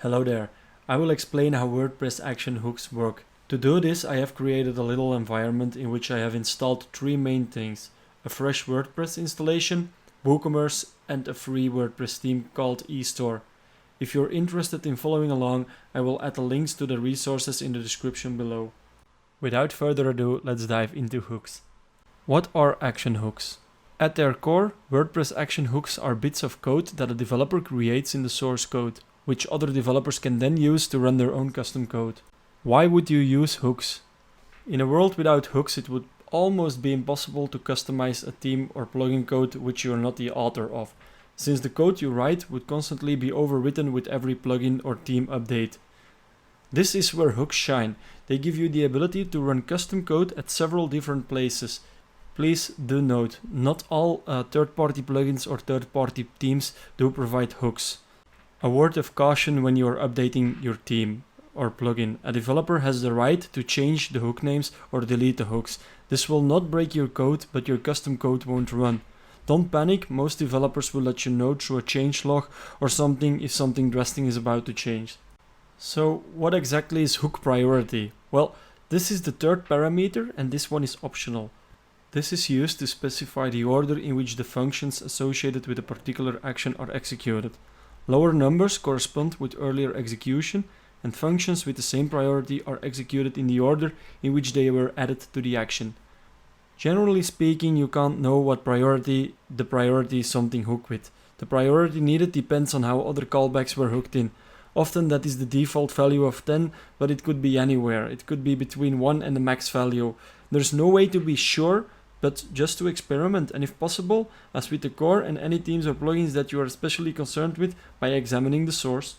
Hello there. I will explain how WordPress action hooks work. To do this, I have created a little environment in which I have installed three main things: a fresh WordPress installation, WooCommerce, and a free WordPress theme called eStore. If you're interested in following along, I will add the links to the resources in the description below. Without further ado, let's dive into hooks. What are action hooks? At their core, WordPress action hooks are bits of code that a developer creates in the source code, which other developers can then use to run their own custom code. Why would you use hooks? In a world without hooks, it would almost be impossible to customize a theme or plugin code which you are not the author of, since the code you write would constantly be overwritten with every plugin or theme update. This is where hooks shine. They give you the ability to run custom code at several different places. Please do note, not all third-party plugins or third-party themes do provide hooks. A word of caution when you are updating your theme or plugin. A developer has the right to change the hook names or delete the hooks. This will not break your code, but your custom code won't run. Don't panic, most developers will let you know through a changelog or something if something drastic is about to change. So what exactly is hook priority? Well, this is the third parameter and this one is optional. This is used to specify the order in which the functions associated with a particular action are executed. Lower numbers correspond with earlier execution, and functions with the same priority are executed in the order in which they were added to the action. Generally speaking, you can't know what priority the priority is something hooked with. The priority needed depends on how other callbacks were hooked in. Often that is the default value of 10, but it could be anywhere. It could be between 1 and the max value. There's no way to be sure, but just to experiment, and if possible, as with the core and any themes or plugins that you are especially concerned with, by examining the source.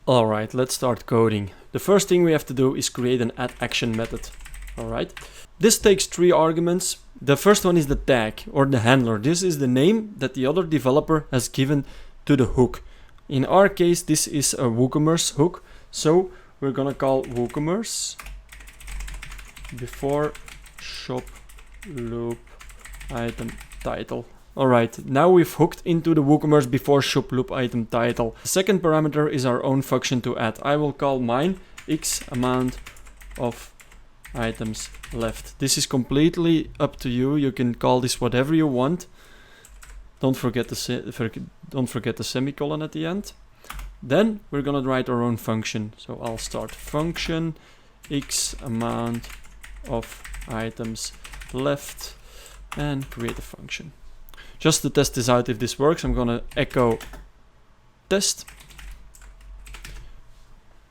Alright, let's start coding. The first thing we have to do is create an add action method. Alright, this takes three arguments. The first one is the tag or the handler. This is the name that the other developer has given to the hook. In our case, this is a WooCommerce hook, so we're gonna call WooCommerce before shop loop item title. Alright, now we've hooked into the WooCommerce before shop loop item title. The second parameter is our own function to add. I will call mine x amount of items left. This is completely up to you. You can call this whatever you want. Don't forget the semicolon at the end. Then we're gonna write our own function. So I'll start function x amount of items left and create a function. Just to test this out if this works, I'm gonna echo test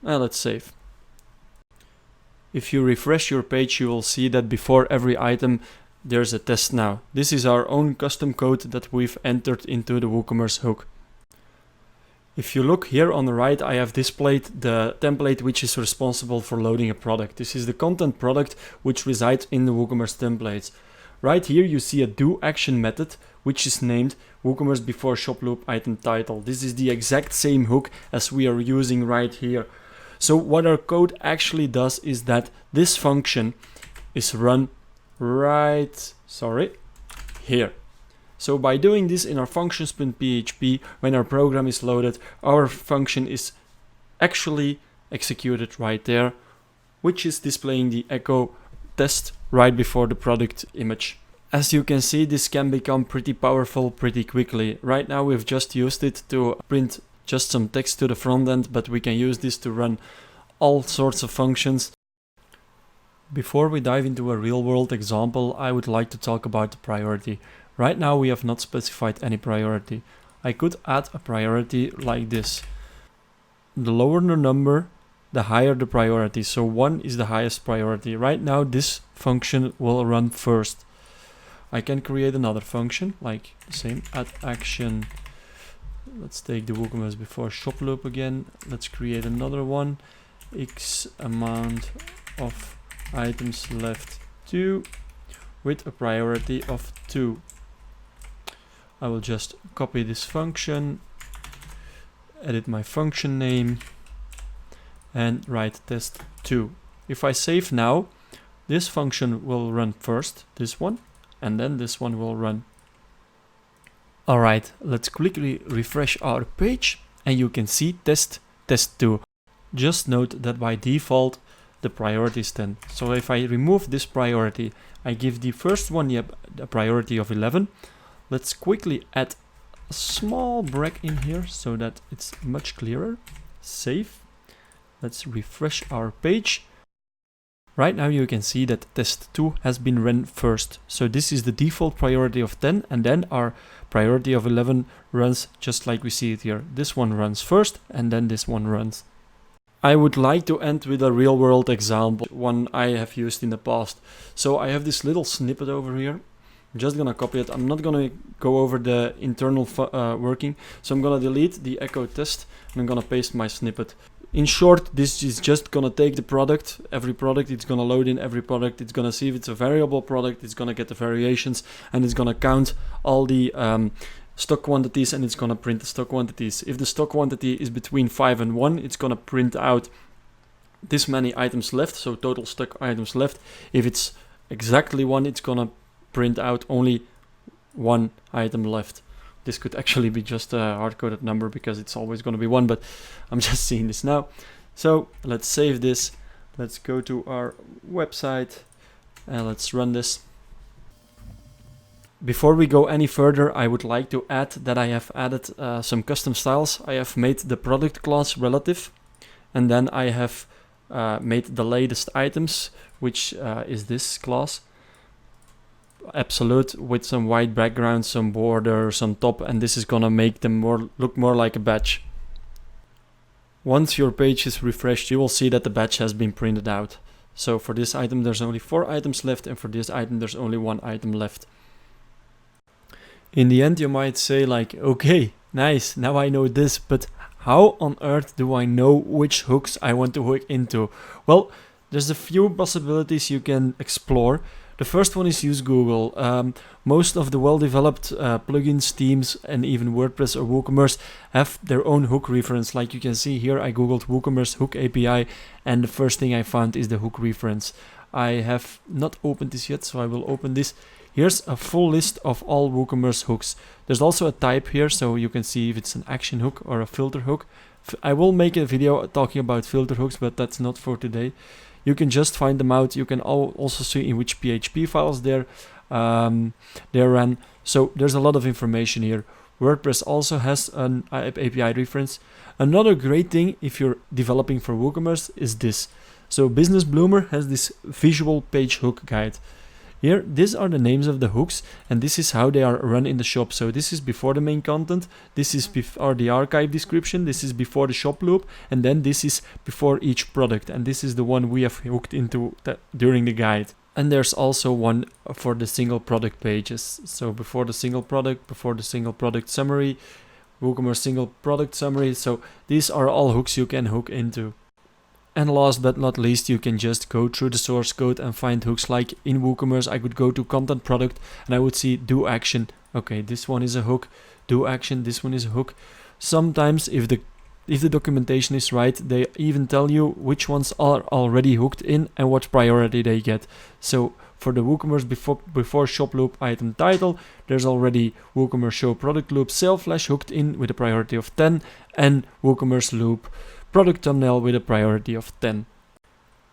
and let's save. If you refresh your page, you will see that before every item there's a test now. This is our own custom code that we've entered into the WooCommerce hook. If you look here on the right, I have displayed the template which is responsible for loading a product. This is the content product which resides in the WooCommerce templates. Right here you see a do action method which is named WooCommerce before shop loop item title. This is the exact same hook as we are using right here. So what our code actually does is that this function is run right here. So by doing this in our functions.php, when our program is loaded, our function is actually executed right there, which is displaying the echo test right before the product image. As you can see, this can become pretty powerful pretty quickly. Right now we've just used it to print just some text to the front end, but we can use this to run all sorts of functions. Before we dive into a real-world example, I would like to talk about the priority. Right now we have not specified any priority. I could add a priority like this. The lower the number, the higher the priority. So 1 is the highest priority. Right now this function will run first. I can create another function like the same add action. Let's take the WooCommerce before shop loop again. Let's create another one. X amount of items left 2 with a priority of 2. I will just copy this function, edit my function name and write test 2. If I save now, this function will run first, this one, and then this one will run. Alright, let's quickly refresh our page and you can see test, test 2. Just note that by default the priority is 10. So if I remove this priority, I give the first one a priority of 11. Let's quickly add a small break in here so that it's much clearer. Save. Let's refresh our page. Right now you can see that test 2 has been run first. So this is the default priority of 10, and then our priority of 11 runs just like we see it here. This one runs first and then this one runs. I would like to end with a real world example, one I have used in the past. So I have this little snippet over here. I'm just gonna copy it. I'm not gonna go over the internal working. So I'm gonna delete the echo test and I'm gonna paste my snippet. In short, this is just gonna take the product, every product, it's gonna load in every product, it's gonna see if it's a variable product, it's gonna get the variations, and it's gonna count all the stock quantities, and it's gonna print the stock quantities. If the stock quantity is between 5 and 1, it's gonna print out this many items left, so total stock items left. If it's exactly 1, it's gonna print out only 1 item left. This could actually be just a hard-coded number because it's always going to be 1, but I'm just seeing this now. So let's save this. Let's go to our website and let's run this. Before we go any further, I would like to add that I have added some custom styles. I have made the product class relative, and then I have made the latest items, which is this class. Absolute, with some white background, some border, some top, and this is gonna make them look more like a badge. Once your page is refreshed, you will see that the badge has been printed out. So for this item there's only 4 items left, and for this item there's only 1 item left. In the end you might say like, okay, nice, now I know this, but how on earth do I know which hooks I want to hook into? Well, there's a few possibilities you can explore. The first one is use Google. Most of the well-developed plugins, themes, and even WordPress or WooCommerce have their own hook reference. Like you can see here, I googled WooCommerce hook API, and the first thing I found is the hook reference. I have not opened this yet, so I will open this. Here's a full list of all WooCommerce hooks. There's also a type here, so you can see if it's an action hook or a filter hook. I will make a video talking about filter hooks, but that's not for today. You can just find them out. You can also see in which PHP files they're ran. So there's a lot of information here. WordPress also has an API reference. Another great thing if you're developing for WooCommerce is this. So Business Bloomer has this visual page hook guide. Here, these are the names of the hooks, and this is how they are run in the shop. So this is before the main content, this is before the archive description, this is before the shop loop, and then this is before each product. And this is the one we have hooked into during the guide. And there's also one for the single product pages. So before the single product summary, WooCommerce single product summary. So these are all hooks you can hook into. And last but not least, you can just go through the source code and find hooks. Like in WooCommerce, I could go to content product and I would see do action. Okay, this one is a hook. Do action, this one is a hook. Sometimes if the documentation is right, they even tell you which ones are already hooked in and what priority they get. So for the WooCommerce before shop loop item title, there's already WooCommerce show product loop sale flash hooked in with a priority of 10, and WooCommerce loop product thumbnail with a priority of 10.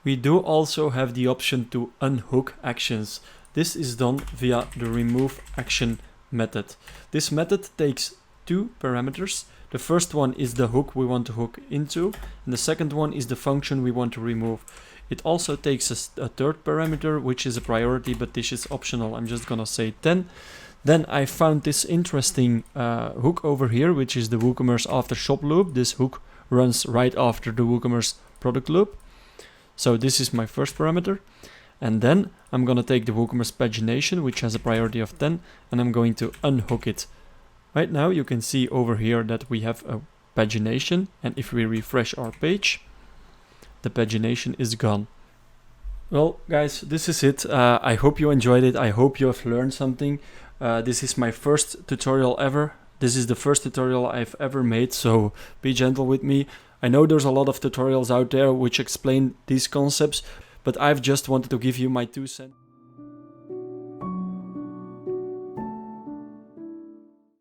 We do also have the option to unhook actions. This is done via the remove action method. This method takes 2 parameters. The first one is the hook we want to hook into, and the second one is the function we want to remove. It also takes a third parameter, which is a priority, but this is optional. I'm just gonna say 10. Then I found this interesting hook over here, which is the WooCommerce after shop loop. This hook runs right after the WooCommerce product loop. So this is my first parameter. And then I'm going to take the WooCommerce pagination, which has a priority of 10, and I'm going to unhook it. Right now you can see over here that we have a pagination, and if we refresh our page, the pagination is gone. Well guys, this is it. I hope you enjoyed it. I hope you have learned something. This is my first tutorial ever. This is the first tutorial I've ever made, so be gentle with me. I know there's a lot of tutorials out there which explain these concepts, but I've just wanted to give you my 2 cents.